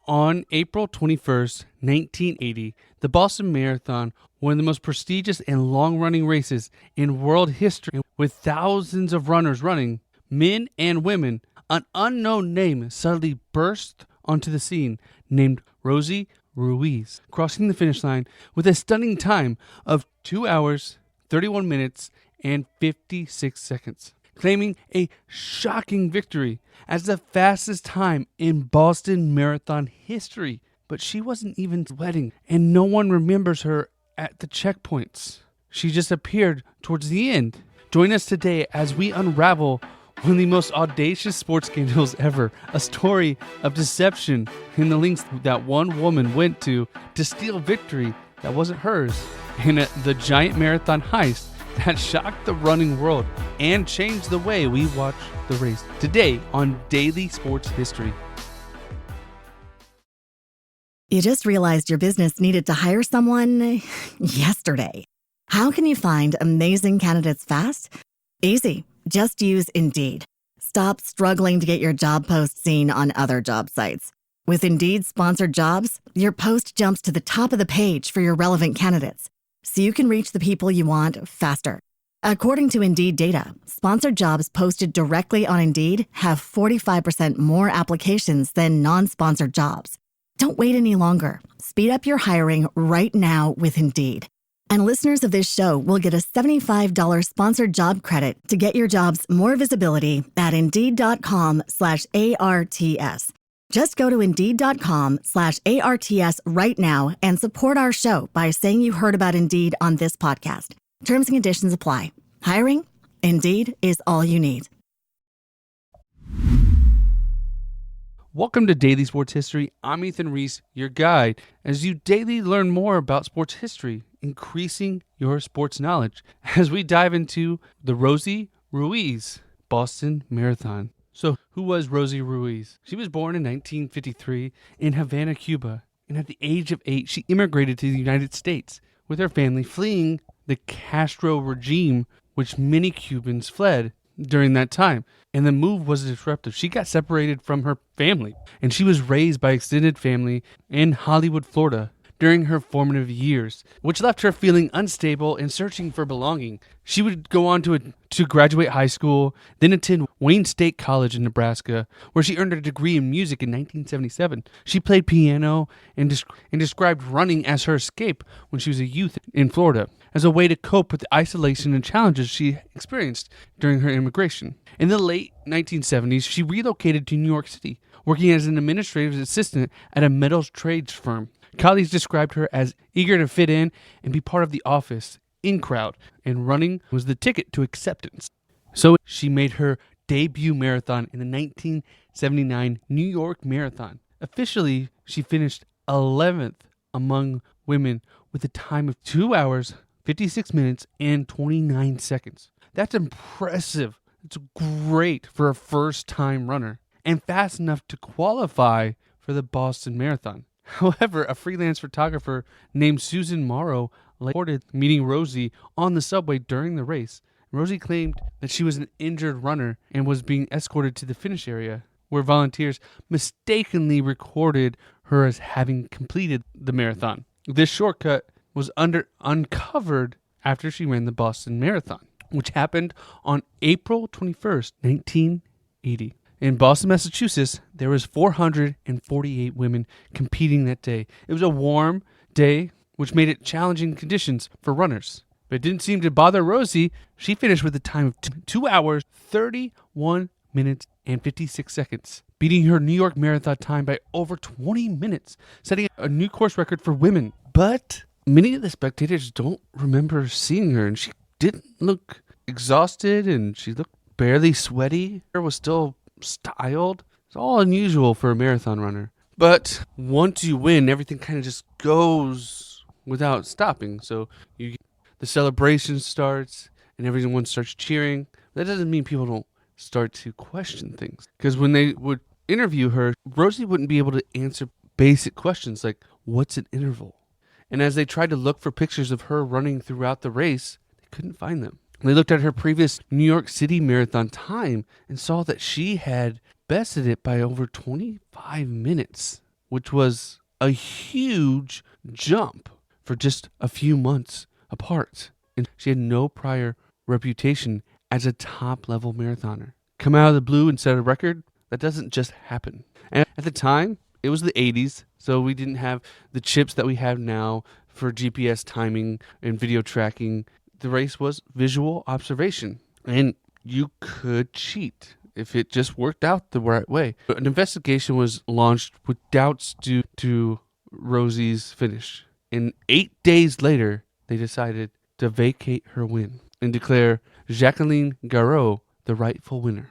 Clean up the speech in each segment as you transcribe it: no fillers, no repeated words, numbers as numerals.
On April 21st, 1980, the Boston Marathon, one of the most prestigious and long-running races in world history, with thousands of runners running, men and women, an unknown name suddenly burst onto the scene, named Rosie Ruiz, crossing the finish line with a stunning time of 2 hours, 31 minutes, and 56 seconds, claiming a shocking victory as the fastest time in Boston Marathon history. But she wasn't even sweating, and no one remembers her at the checkpoints. She just appeared towards the end. Join us today as we unravel one of the most audacious sports scandals ever, a story of deception and the lengths that one woman went to steal victory that wasn't hers, and the giant marathon heist that shocked the running world and changed the way we watch the race. Today on Daily Sports History. You just realized your business needed to hire someone yesterday. How can you find amazing candidates fast? Easy. Just use Indeed. Stop struggling to get your job post seen on other job sites. With Indeed sponsored jobs, your post jumps to the top of the page for your relevant candidates, so you can reach the people you want faster. According to Indeed data, sponsored jobs posted directly on Indeed have 45% more applications than non-sponsored jobs. Don't wait any longer. Speed up your hiring right now with Indeed. And listeners of this show will get a $75 sponsored job credit to get your jobs more visibility at Indeed.com/ARTS. Just go to Indeed.com/ARTS right now and support our show by saying you heard about Indeed on this podcast. Terms and conditions apply. Hiring? Indeed is all you need. Welcome to Daily Sports History. I'm Ethan Reese, your guide, as you daily learn more about sports history, increasing your sports knowledge, as we dive into the Rosie Ruiz Boston Marathon. So, who was Rosie Ruiz? She was born in 1953 in Havana, Cuba, and at the age of 8, she immigrated to the United States with her family, fleeing the Castro regime, which many Cubans fled during that time. And the move was disruptive. She got separated from her family, and she was raised by extended family in Hollywood, Florida during her formative years, which left her feeling unstable and searching for belonging. She would go on to graduate high school, then attend Wayne State College in Nebraska, where she earned a degree in music in 1977. She played piano and described running as her escape when she was a youth in Florida, as a way to cope with the isolation and challenges she experienced during her immigration. In the late 1970s, she relocated to New York City, working as an administrative assistant at a metals trades firm. Colleagues described her as eager to fit in and be part of the office in crowd, and running was the ticket to acceptance. So she made her debut marathon in the 1979 New York Marathon. Officially, she finished 11th among women with a time of 2 hours, 56 minutes, and 29 seconds. That's impressive. It's great for a first-time runner, and fast enough to qualify for the Boston Marathon. However, a freelance photographer named Susan Morrow reported meeting Rosie on the subway during the race. Rosie claimed that she was an injured runner and was being escorted to the finish area, where volunteers mistakenly recorded her as having completed the marathon. This shortcut was uncovered after she ran the Boston Marathon, which happened on April 21st, 1980. In Boston, Massachusetts, there was 448 women competing that day. It was a warm day, which made it challenging conditions for runners. But it didn't seem to bother Rosie. She finished with a time of 2 hours, 31 minutes, and 56 seconds, beating her New York Marathon time by over 20 minutes, setting a new course record for women. But many of the spectators don't remember seeing her, and she didn't look exhausted, and she looked barely sweaty. Her was still styled. It's all unusual for a marathon runner. But once you win, everything kind of just goes without stopping. So the celebration starts and everyone starts cheering. That doesn't mean people don't start to question things. Because when they would interview her, Rosie wouldn't be able to answer basic questions like, what's an interval? And as they tried to look for pictures of her running throughout the race, they couldn't find them. They looked at her previous New York City Marathon time and saw that she had bested it by over 25 minutes, which was a huge jump for just a few months apart. And she had no prior reputation as a top-level marathoner. Come out of the blue and set a record? That doesn't just happen. And at the time, it was the 80s, so we didn't have the chips that we have now for GPS timing and video tracking. The race was visual observation, and you could cheat if it just worked out the right way. An investigation was launched with doubts due to Rosie's finish. And 8 days later, they decided to vacate her win and declare Jacqueline Garreau the rightful winner.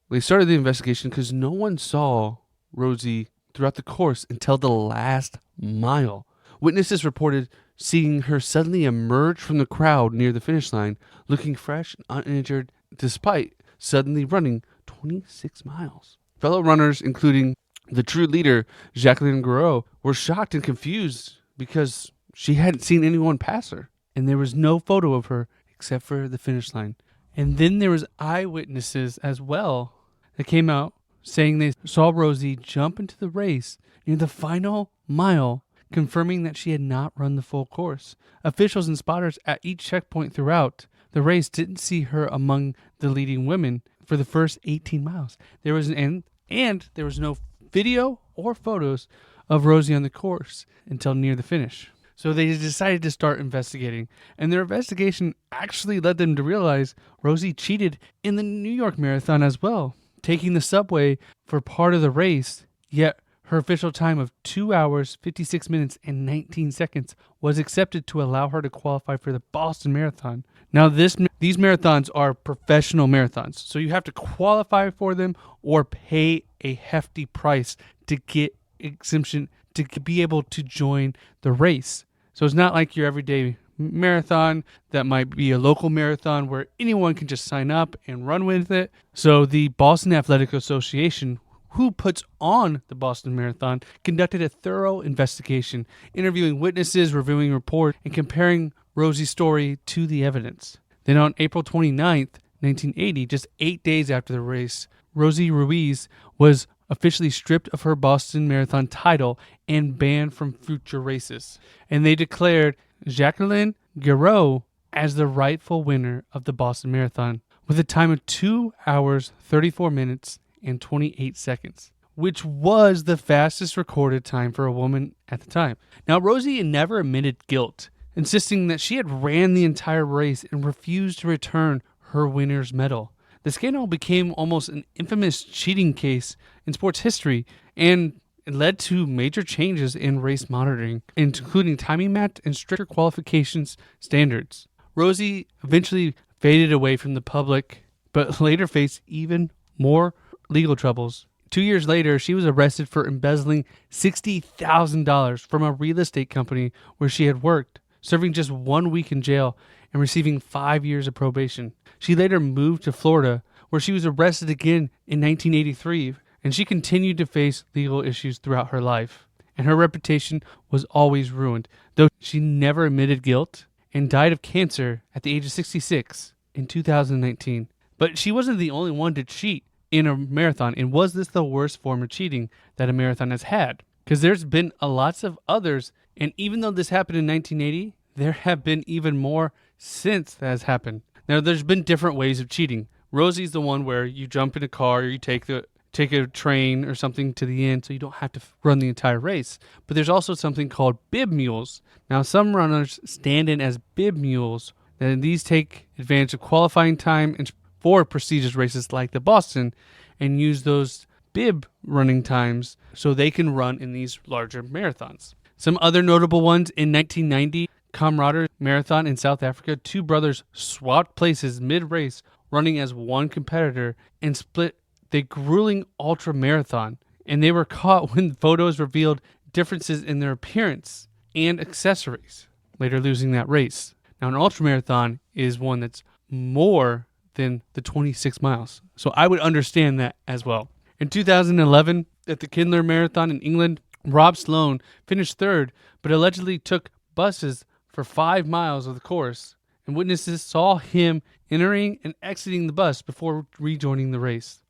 They started the investigation because no one saw Rosie throughout the course until the last mile. Witnesses reported seeing her suddenly emerge from the crowd near the finish line, looking fresh and uninjured despite suddenly running 26 miles. Fellow runners, including the true leader, Jacqueline Garreau, were shocked and confused because she hadn't seen anyone pass her, and there was no photo of her except for the finish line. And then there was eyewitnesses as well that came out saying they saw Rosie jump into the race near the final mile, confirming that she had not run the full course. Officials and spotters at each checkpoint throughout the race didn't see her among the leading women for the first 18 miles. There was there was no video or photos of Rosie on the course until near the finish. So they decided to start investigating, and their investigation actually led them to realize Rosie cheated in the New York Marathon as well, taking the subway for part of the race, yet her official time of 2 hours, 56 minutes, and 19 seconds was accepted to allow her to qualify for the Boston Marathon. Now, these marathons are professional marathons, so you have to qualify for them or pay a hefty price to get exemption to be able to join the race. So it's not like your everyday marathon that might be a local marathon where anyone can just sign up and run with it. So the Boston Athletic Association, who puts on the Boston Marathon, conducted a thorough investigation, interviewing witnesses, reviewing reports, and comparing Rosie's story to the evidence. Then on April 29th, 1980, just 8 days after the race, Rosie Ruiz was officially stripped of her Boston Marathon title and banned from future races. And they declared Jacqueline Garreau as the rightful winner of the Boston Marathon with a time of 2 hours, 34 minutes, and 28 seconds, which was the fastest recorded time for a woman at the time. Now, Rosie never admitted guilt, insisting that she had ran the entire race and refused to return her winner's medal. The scandal became almost an infamous cheating case in sports history, and it led to major changes in race monitoring, including timing match and stricter qualifications standards. Rosie eventually faded away from the public, but later faced even more legal troubles. 2 years later, she was arrested for embezzling $60,000 from a real estate company where she had worked, serving just 1 week in jail and receiving 5 years of probation. She later moved to Florida, where she was arrested again in 1983, and she continued to face legal issues throughout her life. And her reputation was always ruined, though she never admitted guilt and died of cancer at the age of 66 in 2019. But she wasn't the only one to cheat in a marathon. And was this the worst form of cheating that a marathon has had? Because there's been lots of others, and even though this happened in 1980, there have been even more since that has happened. Now, there's been different ways of cheating. Rosie's the one where you jump in a car, or you take a train or something to the end so you don't have to run the entire race. But there's also something called bib mules. Now, some runners stand in as bib mules, and these take advantage of qualifying time for prestigious races like the Boston and use those bib running times so they can run in these larger marathons. Some other notable ones: in 1990, Camaraderie Marathon in South Africa, two brothers swapped places mid-race, running as one competitor, and split the grueling ultra marathon. And they were caught when photos revealed differences in their appearance and accessories, later losing that race. Now, an ultra marathon is one that's more than the 26 miles. So I would understand that as well. In 2011, at the Kindler Marathon in England, Rob Sloan finished third, but allegedly took buses for 5 miles of the course, and witnesses saw him entering and exiting the bus before rejoining the race.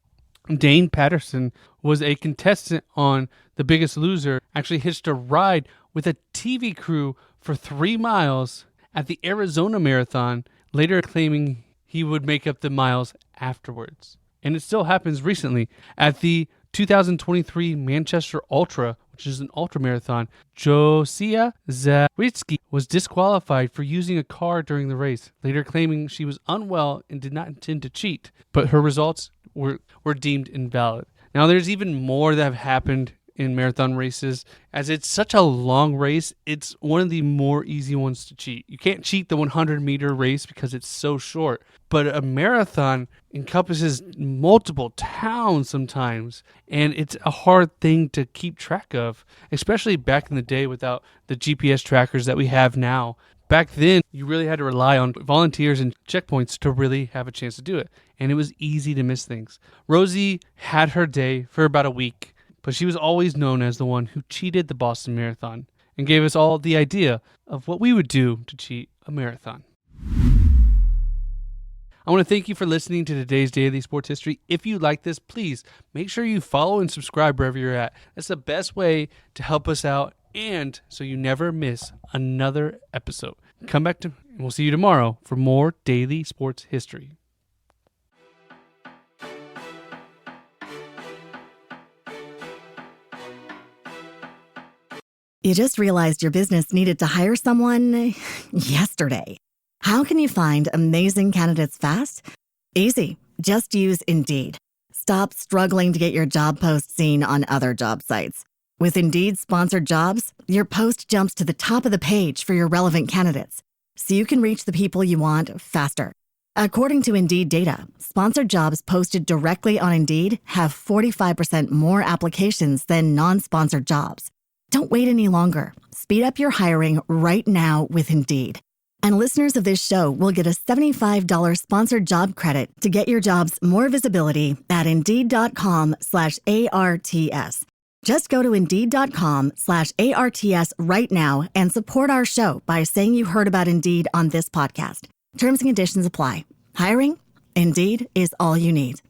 Dane Patterson was a contestant on The Biggest Loser, actually hitched a ride with a TV crew for 3 miles at the Arizona Marathon, later claiming he would make up the miles afterwards. And it still happens recently. At the 2023 Manchester Ultra, which is an ultra marathon, Josia Zawitsky was disqualified for using a car during the race, later claiming she was unwell and did not intend to cheat, but her results were deemed invalid. Now, there's even more that have happened in marathon races. As it's such a long race, it's one of the more easy ones to cheat. You can't cheat the 100-meter race because it's so short, but a marathon encompasses multiple towns sometimes, and it's a hard thing to keep track of, especially back in the day without the GPS trackers that we have now. Back then, you really had to rely on volunteers and checkpoints to really have a chance to do it, and it was easy to miss things. Rosie had her day for about a week, but she was always known as the one who cheated the Boston Marathon and gave us all the idea of what we would do to cheat a marathon. I want to thank you for listening to today's Daily Sports History. If you like this, please make sure you follow and subscribe wherever you're at. That's the best way to help us out and so you never miss another episode. Come back and we'll see you tomorrow for more Daily Sports History. You just realized your business needed to hire someone yesterday. How can you find amazing candidates fast? Easy. Just use Indeed. Stop struggling to get your job post seen on other job sites. With Indeed sponsored jobs, your post jumps to the top of the page for your relevant candidates, so you can reach the people you want faster. According to Indeed data, sponsored jobs posted directly on Indeed have 45% more applications than non-sponsored jobs. Don't wait any longer. Speed up your hiring right now with Indeed. And listeners of this show will get a $75 sponsored job credit to get your jobs more visibility at Indeed.com/ARTS. Just go to Indeed.com/ARTS right now and support our show by saying you heard about Indeed on this podcast. Terms and conditions apply. Hiring? Indeed is all you need.